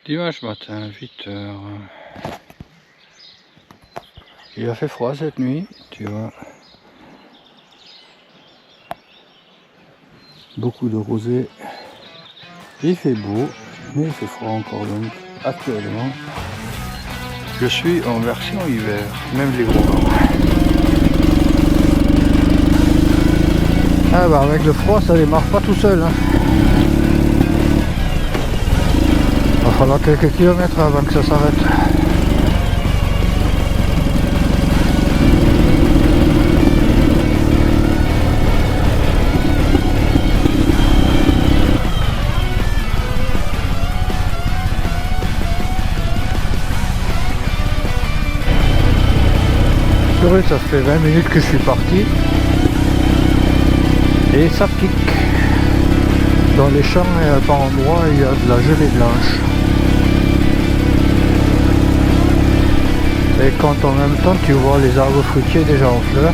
Dimanche matin, 8h. Il a fait froid cette nuit, tu vois. Beaucoup de rosée. Il fait beau, mais il fait froid encore donc actuellement. Je suis en version hiver, même les gros vents. Ah bah avec le froid ça démarre pas tout seul. Hein. Il va falloir quelques kilomètres avant que ça s'arrête. Ça fait 20 minutes que je suis parti et ça pique. Dans les champs et par endroits il y a de la gelée blanche. Et quand en même temps tu vois les arbres fruitiers déjà en fleurs.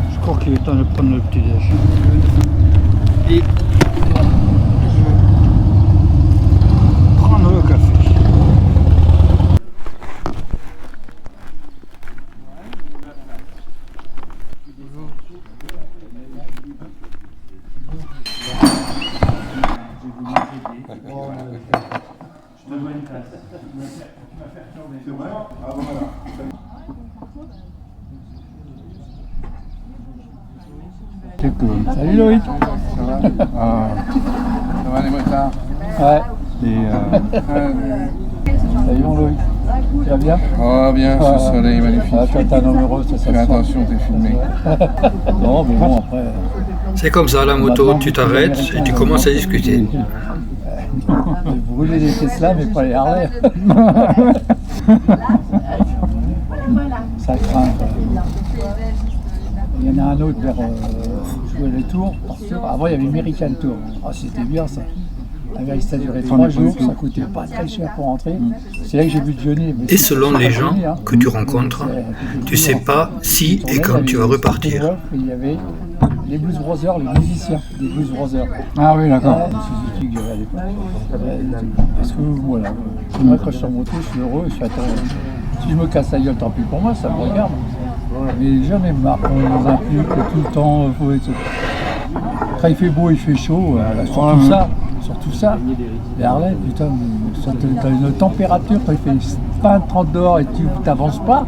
Je crois qu'il est temps de prendre le petit déj. Et je vais prendre le café. Salut Loïc. Ça va? Ça va les motards? Ouais. Salut mon Loïc. Tu vas bien? Oh bien, ce soleil magnifique. Ah, toi t'as un homme heureux, ça Fais attention, t'es filmé. Non mais bon après... C'est comme ça, la moto, tu t'arrêtes et tu commences à discuter. Brûler les Tesla mais pas les Harley. Ça craint. Il y en a un autre vers jouer les tours. Avant il y avait American Tour. Ah, c'était bien ça. Ça durait 3 jours, ça coûtait pas très cher pour rentrer. C'est là que j'ai vu Johnny. Et selon les gens que tu rencontres, tu sais pas si et quand tu vas repartir. Il y avait les Blues Brothers, les musiciens des Blues Brothers. Ah oui, d'accord. C'est Suzuki que j'avais à l'époque. Parce que voilà, moi quand je suis en moto, je suis heureux, je suis si je me casse la gueule, tant pis pour moi, ça me regarde. Mais jamais marre, on nous implique tout le temps. Quand il fait beau, il fait chaud, surtout ça. Les Harley, putain, t'as une température, quand il fait 20-30 dehors et tu t'avances pas,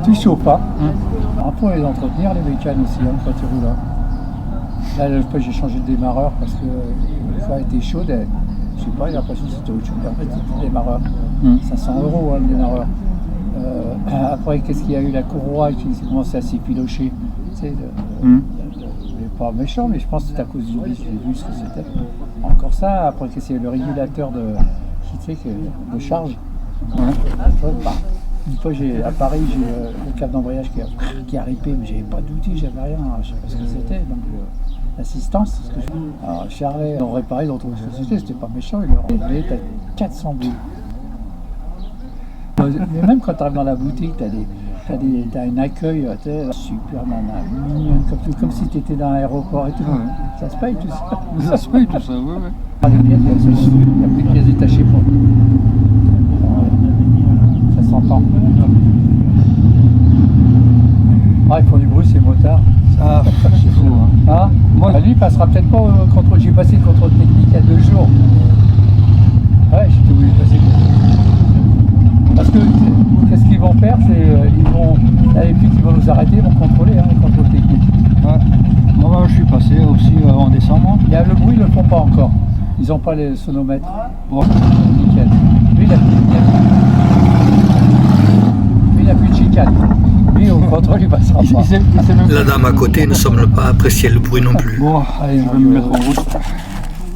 tu chauffes pas. Après, les entretenir, les mécanes aussi, quand tu roules. Là, j'ai changé de démarreur parce que la fois elle était chaude, je sais pas, j'ai l'impression que c'était autre chose. En fait, c'était le démarreur. 500 € le démarreur. Après, qu'est-ce qu'il y a eu? La courroie qui commençait à s'effilocher. Tu sais, pas méchant, mais je pense que c'était à cause du bis, j'ai vu ce que c'était. Encore ça, après, qu'est-ce qu'il y a eu? Le régulateur de charge. Une fois, à Paris, j'ai le câble d'embrayage qui a ripé, mais j'avais pas d'outils, j'avais rien, je sais pas ce que c'était. Donc, l'assistance, alors Charlet, ils ont réparé dans notre société, c'était pas méchant, ils leur ont donné 400 boules. Mais même quand tu arrives dans la boutique, t'as un accueil, super nana, mignonne, comme si tu étais dans l'aéroport et tout. Ça se paye tout ça. Ça se paye tout ça, oui. Les pièces, il n'y a plus de pièces détachées pour. Ça s'entend. Ah, ils font du bruit ces motards. Ah, c'est fou, hein. Ah, moi, lui, il passera peut-être pas au contrôle. J'ai passé le contrôle technique il y a 2 jours. Ouais, j'étais obligé de passer. Parce que qu'est-ce qu'ils vont faire, c'est les flics qui vont nous arrêter, ils vont contrôler, le contrôle technique. Ouais. Moi je suis passé aussi en décembre. Il y a le bruit, ils ne le font pas encore. Ils n'ont pas les sonomètres. Bon. Nickel. Lui, il n'a plus de chicane. Lui, au contrôle, il passera pas. La dame à côté ne semble pas apprécier le bruit non plus. Bon, allez, je vais me mettre en route.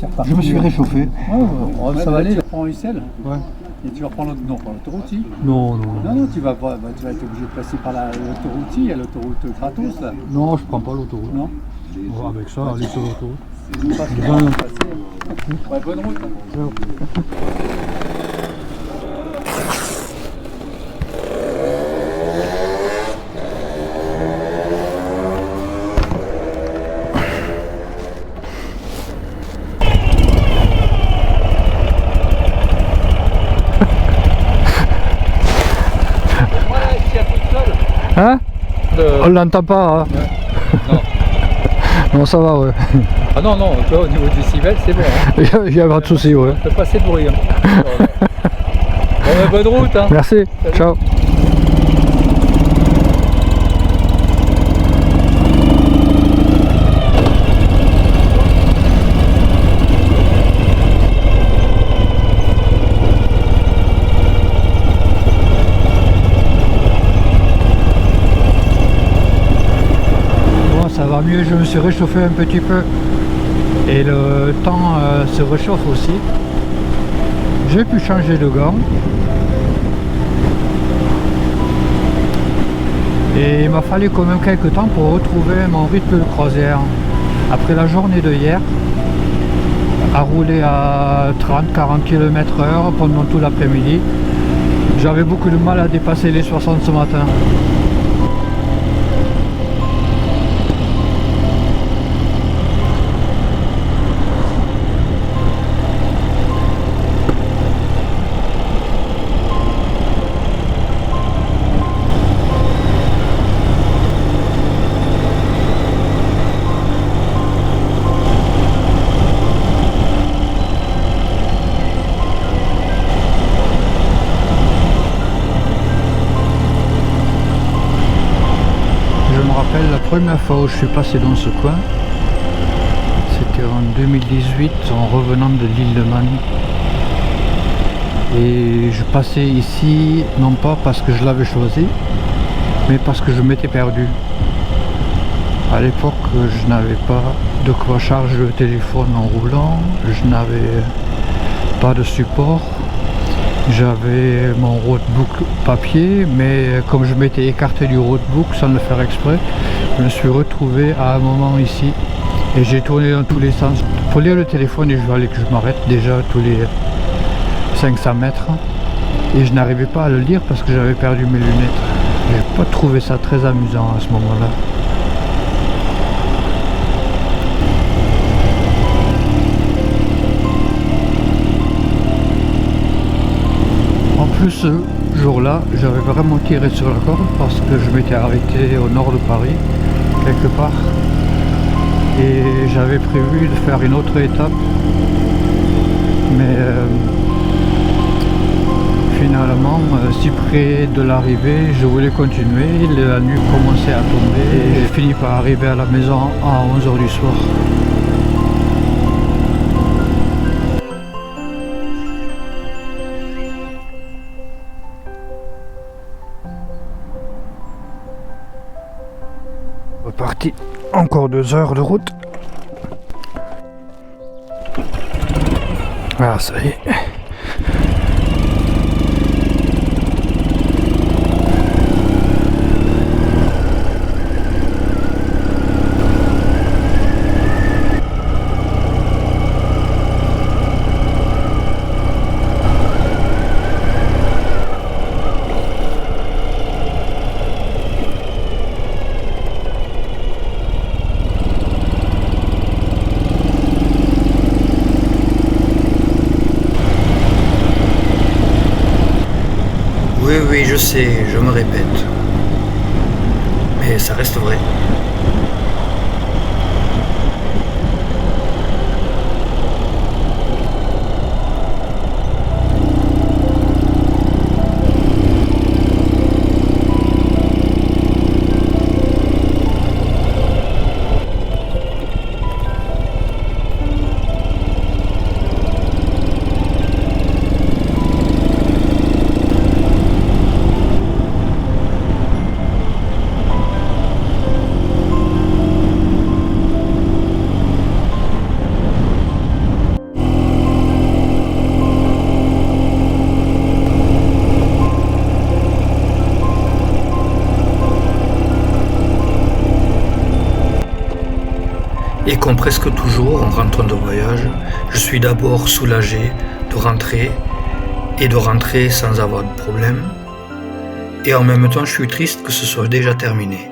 repartir. Je me suis réchauffé. Ça va aller. Tu reprends Ussel Ouais. et tu vas reprendre l'autoroute. Non. Non, tu vas être obligé de passer par l'autoroute. Il y a l'autoroute Kratos là. Non, je prends pas l'autoroute. Non. Bon, avec ça, aller sur l'autoroute. Ouais, bonne route. Hein? On l'entend pas, hein? Non. Non, ça va, ouais. Ah non, toi, au niveau du décibel, c'est bon. Hein. Il n'y a pas de souci, ouais. Ça fait pas assez de bruit. Hein. Bon, bonne route. Hein. Merci, salut. Ciao. Ça va mieux, je me suis réchauffé un petit peu et le temps se réchauffe aussi. J'ai pu changer de gants et il m'a fallu quand même quelques temps pour retrouver mon rythme de croisière. Après la journée de hier, à rouler à 30-40 km/h pendant tout l'après-midi, j'avais beaucoup de mal à dépasser les 60 ce matin. La première fois où je suis passé dans ce coin, c'était en 2018 en revenant de l'île de Man. Et je passais ici non pas parce que je l'avais choisi, mais parce que je m'étais perdu. À l'époque, je n'avais pas de quoi charger le téléphone en roulant, je n'avais pas de support. J'avais mon roadbook papier, mais comme je m'étais écarté du roadbook sans le faire exprès, je me suis retrouvé à un moment ici et j'ai tourné dans tous les sens pour lire le téléphone et je voulais que je m'arrête déjà tous les 500 mètres et je n'arrivais pas à le lire parce que j'avais perdu mes lunettes. J'ai pas trouvé ça très amusant à ce moment-là. En plus, ce jour-là, j'avais vraiment tiré sur la corde parce que je m'étais arrêté au nord de Paris, quelque part. Et j'avais prévu de faire une autre étape. Mais finalement, si près de l'arrivée, je voulais continuer. La nuit commençait à tomber et j'ai fini par arriver à la maison à 11 h du soir. Reparti, encore 2 heures de route. Ah, ça y est. Oui, je sais, je me répète. Mais ça reste vrai. Et comme presque toujours en rentrant de voyage, je suis d'abord soulagé de rentrer et de rentrer sans avoir de problème. Et en même temps, je suis triste que ce soit déjà terminé.